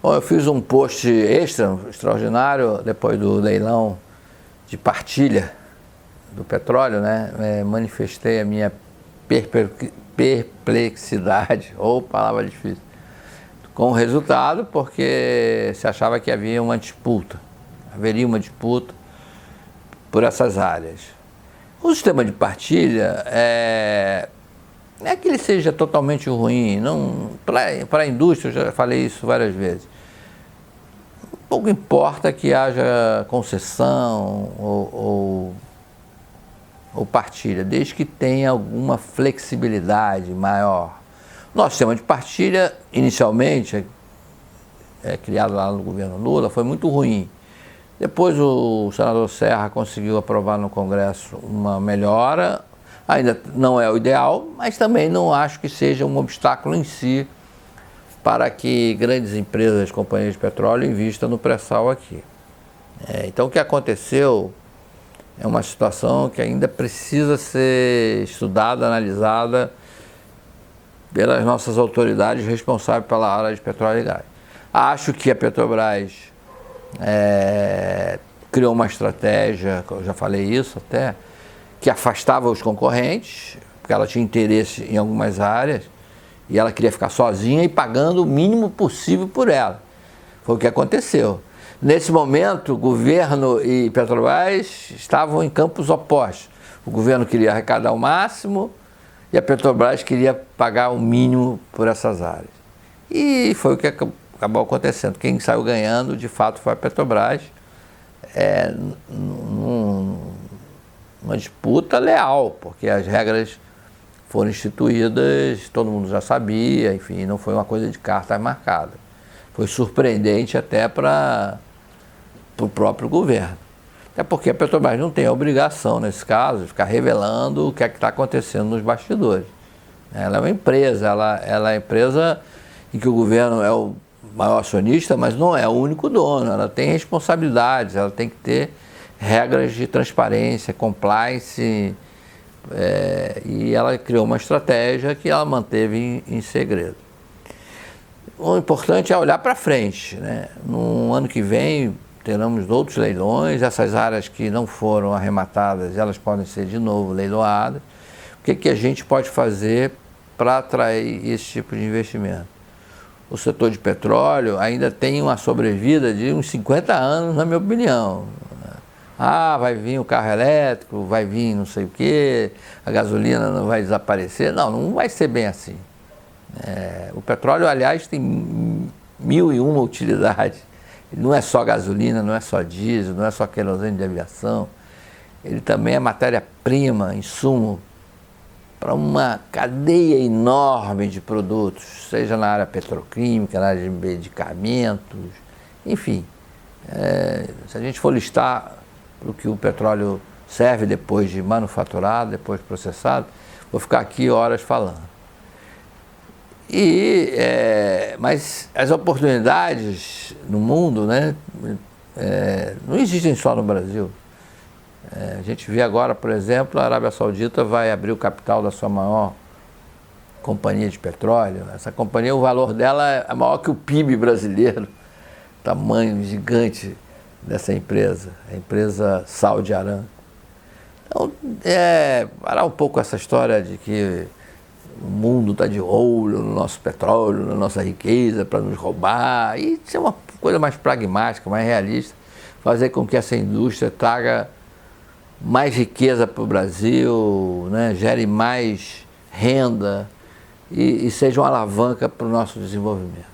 Bom, eu fiz um post extra, extraordinário, depois do leilão de partilha do petróleo, né? Manifestei a minha perplexidade, ou palavra difícil, com o resultado, porque se achava que haveria uma disputa por essas áreas. O sistema de partilha não é que ele seja totalmente ruim, não, para a indústria, eu já falei isso várias vezes. Pouco importa que haja concessão ou partilha, desde que tenha alguma flexibilidade maior. Nosso sistema de partilha, inicialmente, criado lá no governo Lula, foi muito ruim. Depois o senador Serra conseguiu aprovar no Congresso uma melhora, ainda não é o ideal, mas também não acho que seja um obstáculo em si para que grandes empresas, companhias de petróleo invistam no pré-sal aqui. Então o que aconteceu é uma situação que ainda precisa ser estudada, analisada pelas nossas autoridades responsáveis pela área de petróleo e gás. Acho que a Petrobras criou uma estratégia, eu já falei isso até, que afastava os concorrentes, porque ela tinha interesse em algumas áreas, e ela queria ficar sozinha e pagando o mínimo possível por ela. Foi o que aconteceu. Nesse momento, o governo e Petrobras estavam em campos opostos. O governo queria arrecadar o máximo e a Petrobras queria pagar o mínimo por essas áreas. E foi o que acabou acontecendo. Quem saiu ganhando, de fato, foi a Petrobras, numa disputa leal, porque as regras foram instituídas, todo mundo já sabia, enfim, não foi uma coisa de carta marcada. Foi surpreendente até para o próprio governo. Até porque a Petrobras não tem a obrigação, nesse caso, de ficar revelando o que é que está acontecendo nos bastidores. Ela é uma empresa, ela é uma empresa em que o governo é o maior acionista, mas não é o único dono. Ela tem responsabilidades, ela tem que ter regras de transparência, compliance, e ela criou uma estratégia que ela manteve em segredo. O importante é olhar para frente, né? No ano que vem teremos outros leilões, essas áreas que não foram arrematadas, elas podem ser de novo leiloadas. O que a gente pode fazer para atrair esse tipo de investimento? O setor de petróleo ainda tem uma sobrevida de uns 50 anos, na minha opinião. Vai vir o carro elétrico, vai vir não sei o quê, a gasolina não vai desaparecer. Não vai ser bem assim. O petróleo, aliás, tem 1001 utilidades. Ele não é só gasolina, não é só diesel, não é só querosene de aviação. Ele também é matéria-prima, insumo, para uma cadeia enorme de produtos, seja na área petroquímica, na área de medicamentos, enfim. Se a gente for listar o que o petróleo serve depois de manufaturado, depois de processado, vou ficar aqui horas falando. Mas as oportunidades no mundo, né, não existem só no Brasil. A gente vê agora, por exemplo, a Arábia Saudita vai abrir o capital da sua maior companhia de petróleo. Essa companhia, o valor dela é maior que o PIB brasileiro, tamanho gigante dessa empresa, a empresa Saudi Aramco. Então, parar um pouco essa história de que o mundo está de olho no nosso petróleo, na nossa riqueza, para nos roubar, e ser uma coisa mais pragmática, mais realista, fazer com que essa indústria traga mais riqueza para o Brasil, né, gere mais renda e seja uma alavanca para o nosso desenvolvimento.